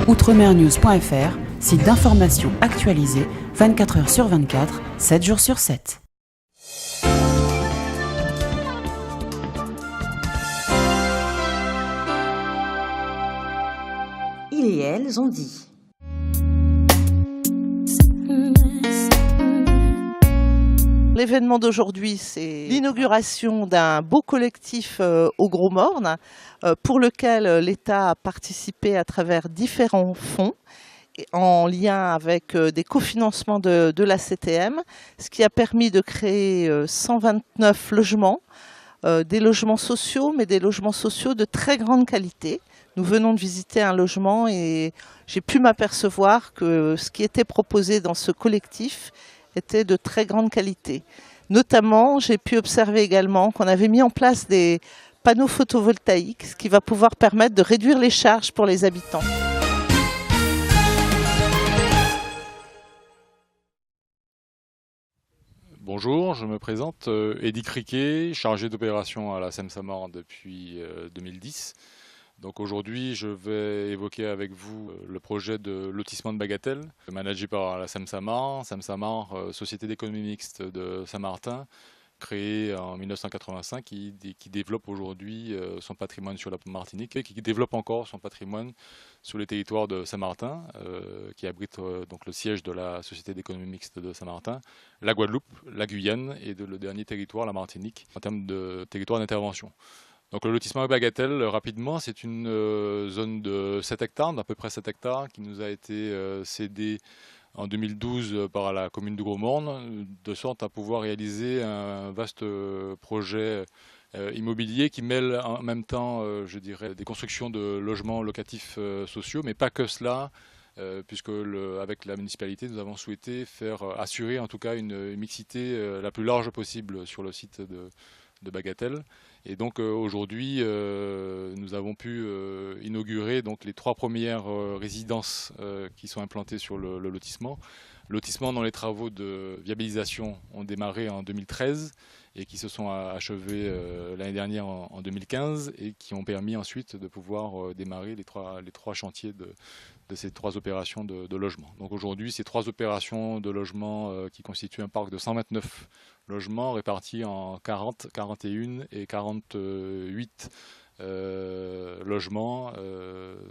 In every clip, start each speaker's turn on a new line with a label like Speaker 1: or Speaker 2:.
Speaker 1: Outremernews.fr, site d'information actualisé 24 heures sur 24, 7 jours sur 7.
Speaker 2: Ils et elles ont dit.
Speaker 3: L'événement d'aujourd'hui, c'est l'inauguration d'un beau collectif au Gros Morne, pour lequel l'État a participé à travers différents fonds, en lien avec des cofinancements de la CTM, ce qui a permis de créer 129 logements, des logements sociaux, mais des logements sociaux de très grande qualité. Nous venons de visiter un logement et j'ai pu m'apercevoir que ce qui était proposé dans ce collectif était de très grande qualité. Notamment, j'ai pu observer également qu'on avait mis en place des panneaux photovoltaïques, ce qui va pouvoir permettre de réduire les charges pour les habitants.
Speaker 4: Bonjour, je me présente, Eddy Criquet, chargé d'opération à la SEM-Samar depuis 2010. Donc aujourd'hui, je vais évoquer avec vous le projet de lotissement de Bagatelle, managé par la SEM-Samar. SEM-Samar, société d'économie mixte de Saint-Martin, créée en 1985, qui développe aujourd'hui son patrimoine sur la Martinique et qui développe encore son patrimoine sur les territoires de Saint-Martin, qui abrite donc le siège de la société d'économie mixte de Saint-Martin, la Guadeloupe, la Guyane et le dernier territoire, la Martinique, en termes de territoire d'intervention. Donc le lotissement à Bagatelle, rapidement, c'est une zone de 7 hectares, d'à peu près 7 hectares, qui nous a été cédée en 2012 par la commune de Gros Morne, de sorte à pouvoir réaliser un vaste projet immobilier qui mêle en même temps, je dirais, des constructions de logements locatifs sociaux, mais pas que cela, puisque avec la municipalité, nous avons souhaité assurer en tout cas une mixité la plus large possible sur le site de Bagatelle. Et donc aujourd'hui, nous avons pu inaugurer donc, les 3 premières résidences qui sont implantées sur le lotissement. Lotissement dont les travaux de viabilisation ont démarré en 2013 et qui se sont achevés l'année dernière en 2015 et qui ont permis ensuite de pouvoir démarrer les trois chantiers de ces 3 opérations de logement. Donc aujourd'hui, ces 3 opérations de logement qui constituent un parc de 129 logements répartis en 40, 41 et 48 logements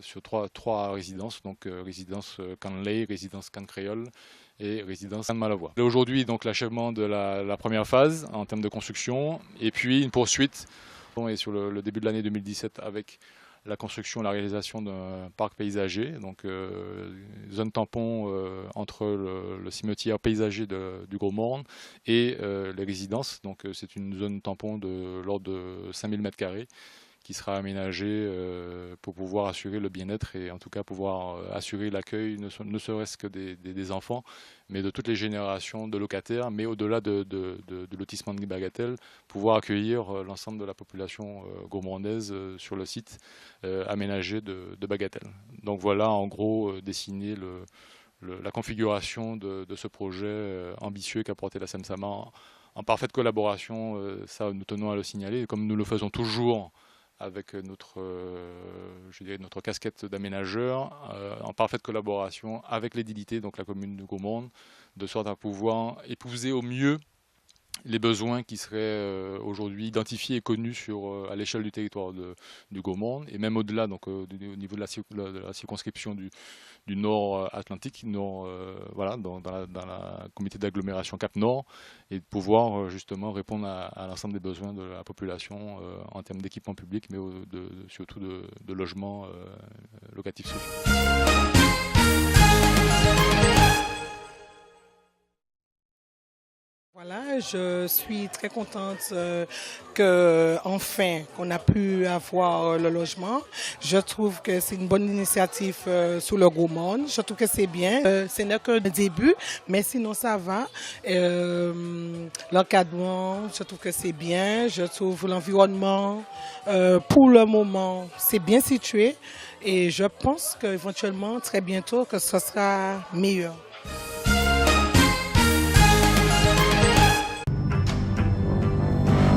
Speaker 4: sur 3 résidences, donc résidence Canley, résidence Can-Créole et résidence Cannes-Malavoie. Aujourd'hui, donc l'achèvement de la première phase en termes de construction et puis une poursuite et sur le début de l'année 2017 avec la construction, la réalisation d'un parc paysager, donc zone tampon entre le cimetière paysager du Gros Morne et les résidences. Donc c'est une zone tampon de l'ordre de 5000 m² qui sera aménagée pour pouvoir assurer le bien-être et en tout cas pouvoir assurer l'accueil ne serait-ce que des enfants, mais de toutes les générations de locataires, mais au-delà de lotissement de Bagatelle, pouvoir accueillir l'ensemble de la population gourmandaise sur le site aménagé de Bagatelle. Donc voilà en gros dessiner la configuration de ce projet ambitieux qu'a porté la SEM-Samar en parfaite collaboration, ça nous tenons à le signaler, comme nous le faisons toujours avec notre casquette d'aménageur, en parfaite collaboration avec l'édilité, donc la commune de Gros Morne, de sorte à pouvoir épouser au mieux les besoins qui seraient aujourd'hui identifiés et connus à l'échelle du territoire du Gros Morne et même au-delà, donc au niveau de la circonscription du Nord Atlantique, voilà, dans la comité d'agglomération Cap Nord, et de pouvoir justement répondre à l'ensemble des besoins de la population en termes d'équipement public, mais surtout de logements locatifs sociaux.
Speaker 5: Voilà, je suis très contente qu'enfin qu'on a pu avoir le logement. Je trouve que c'est une bonne initiative sous le Gros Morne. Je trouve que c'est bien. Ce n'est que le début, mais sinon ça va. L'encadrement, je trouve que c'est bien. Je trouve l'environnement, pour le moment, c'est bien situé. Et je pense qu'éventuellement, très bientôt, que ce sera meilleur.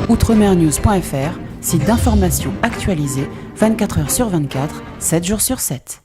Speaker 1: Outremernews.fr, site d'information actualisé 24 heures sur 24, 7 jours sur 7.